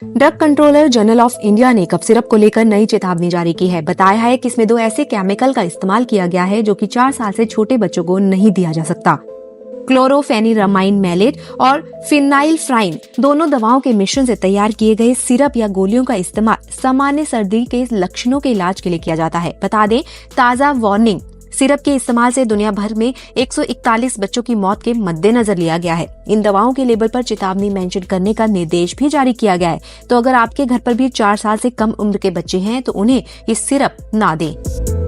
Drug controller general of India ने cough syrup को लेकर नई चेतावनी जारी की है। बताया है कि इसमें 2 ऐसे केमिकल का इस्तेमाल किया गया है जो कि 4 साल से छोटे बच्चों को नहीं दिया जा सकता। क्लोरोफेनिरामाइन मैलेट और फिनाइलफ्राइन दोनों दवाओं के मिश्रण से तैयार किए गए सिरप या गोलियों का इस्तेमाल सामान्य सर्दी के लक्षणों के इलाज के लिए किया जाता है। बता दें, ताजा वार्निंग सिरप के इस्तेमाल से दुनिया भर में 141 बच्चों की मौत के मद्देनजर लिया गया है। इन दवाओं के लेबल पर चेतावनी मेंशन करने का निर्देश भी जारी किया गया है। तो अगर आपके घर पर भी 4 साल से कम उम्र के बच्चे हैं तो उन्हें ये सिरप ना दें।